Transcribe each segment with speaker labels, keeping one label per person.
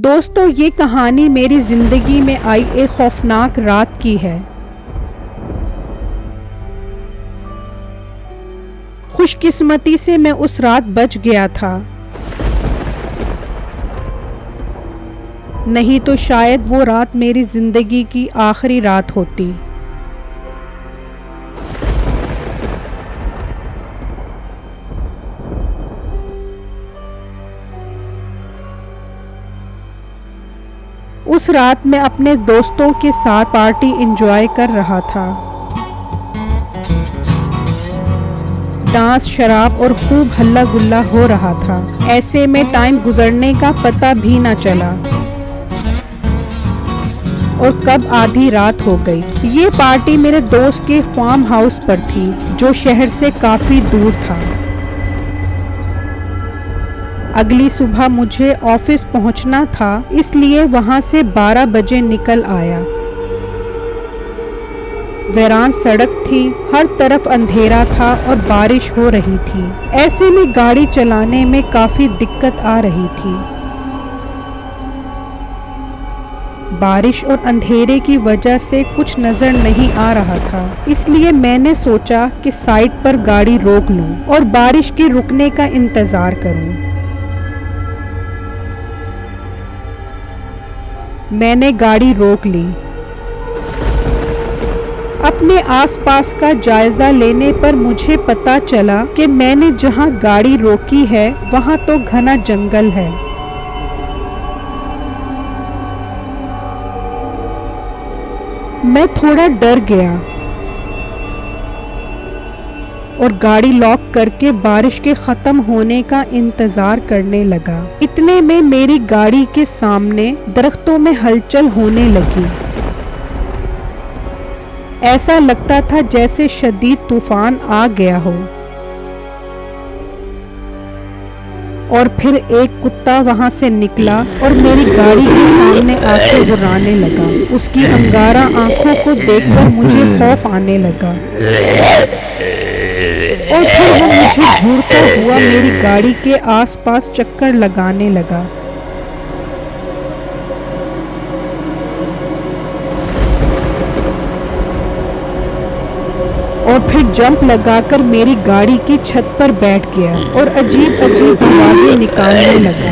Speaker 1: دوستو یہ کہانی میری زندگی میں آئی ایک خوفناک رات کی ہے۔ خوش قسمتی سے میں اس رات بچ گیا تھا، نہیں تو شاید وہ رات میری زندگی کی آخری رات ہوتی۔ اس رات میں اپنے دوستوں کے ساتھ پارٹی انجوائے کر رہا تھا۔ ڈانس، شراب اور خوب ہلا گلا ہو رہا تھا۔ ایسے میں ٹائم گزرنے کا پتہ بھی نہ چلا اور کب آدھی رات ہو گئی۔ یہ پارٹی میرے دوست کے فارم ہاؤس پر تھی جو شہر سے کافی دور تھا۔ اگلی صبح مجھے آفس پہنچنا تھا، اس لیے وہاں سے 12 بجے نکل آیا۔ ویران سڑک تھی، ہر طرف اندھیرا تھا اور بارش ہو رہی تھی۔ ایسے میں گاڑی چلانے میں کافی دقت آ رہی تھی۔ بارش اور اندھیرے کی وجہ سے کچھ نظر نہیں آ رہا تھا، اس لیے میں نے سوچا کہ سائڈ پر گاڑی روک لوں اور بارش کے رکنے کا انتظار کروں۔ میں نے گاڑی روک لی۔ اپنے آس پاس کا جائزہ لینے پر مجھے پتا چلا کہ میں نے جہاں گاڑی روکی ہے وہاں تو گھنا جنگل ہے۔ میں تھوڑا ڈر گیا اور گاڑی لاک کر کے بارش کے ختم ہونے کا انتظار کرنے لگا۔ اتنے میں میری گاڑی کے سامنے درختوں میں ہلچل ہونے لگی۔ ایسا لگتا تھا جیسے شدید طوفان آ گیا ہو۔ اور پھر ایک کتا وہاں سے نکلا اور میری گاڑی کے سامنے آ کے گھرانے لگا۔ اس کی انگارہ آنکھوں کو دیکھ کر مجھے خوف آنے لگا اور پھر وہ مجھے گھورتا ہوا میری گاڑی کے آس پاس چکر لگانے لگا۔ اور پھر جمپ لگا کر میری گاڑی کی چھت پر بیٹھ گیا اور عجیب عجیب آوازیں نکالنے لگا۔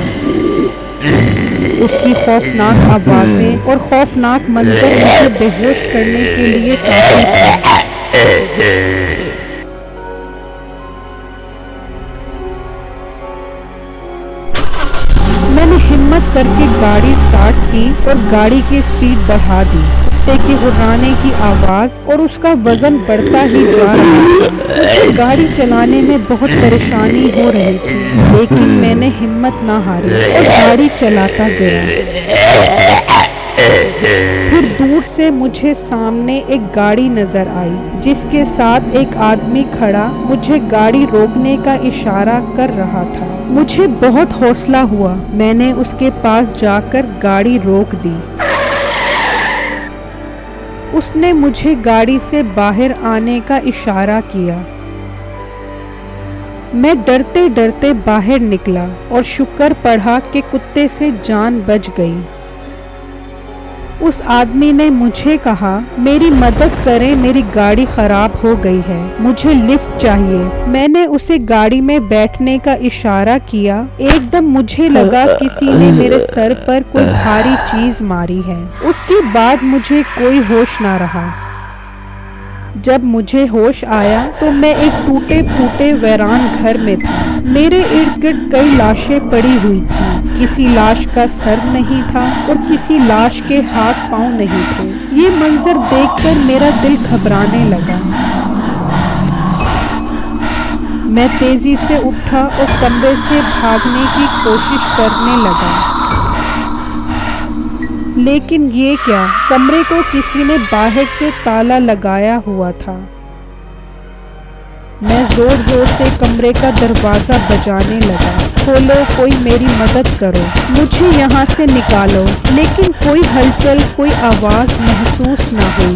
Speaker 1: اس کی خوفناک آوازیں اور خوفناک منظر مجھے بے ہوش کرنے کے لیے کافی تھا۔ میں نے ہمت کر کے گاڑی سٹارٹ کی اور گاڑی کی سپیڈ بڑھا دی۔ کتے کے گھرانے کی آواز اور اس کا وزن بڑھتا ہی جا رہا تھا۔ مجھے گاڑی چلانے میں بہت پریشانی ہو رہی تھی، لیکن میں نے ہمت نہ ہاری اور گاڑی چلاتا گیا۔ پھر دور سے مجھے سامنے ایک گاڑی نظر آئی جس کے ساتھ ایک آدمی کھڑا مجھے گاڑی روکنے کا اشارہ کر رہا تھا۔ مجھے بہت حوصلہ ہوا، میں نے اس کے پاس جا کر گاڑی روک دی۔ اس نے مجھے گاڑی سے باہر آنے کا اشارہ کیا۔ میں ڈرتے ڈرتے باہر نکلا اور شکر پڑھا کہ کتے سے جان بچ گئی۔ اس آدمی نے مجھے کہا، میری مدد کریں، میری گاڑی خراب ہو گئی ہے، مجھے لفٹ چاہیے۔ میں نے اسے گاڑی میں بیٹھنے کا اشارہ کیا۔ ایک دم مجھے لگا کسی نے میرے سر پر کوئی بھاری چیز ماری ہے۔ اس کے بعد مجھے کوئی ہوش نہ رہا۔ جب مجھے ہوش آیا تو میں ایک ٹوٹے پھوٹے ویران گھر میں تھا۔ میرے ارد گرد کئی لاشیں پڑی ہوئی تھیں، کسی لاش کا سر نہیں تھا اور کسی لاش کے ہاتھ پاؤں نہیں تھے۔ یہ منظر دیکھ کر میرا دل گھبرانے لگا۔ میں تیزی سے اٹھا اور کمرے سے بھاگنے کی کوشش کرنے لگا، لیکن یہ کیا، کمرے کو کسی نے باہر سے تالا لگایا ہوا تھا۔ میں زور زور سے کمرے کا دروازہ بجانے لگا، کھولو، کوئی میری مدد کرو، مجھے یہاں سے نکالو، لیکن کوئی ہلچل، کوئی آواز محسوس نہ ہوئی۔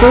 Speaker 1: 2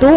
Speaker 1: 2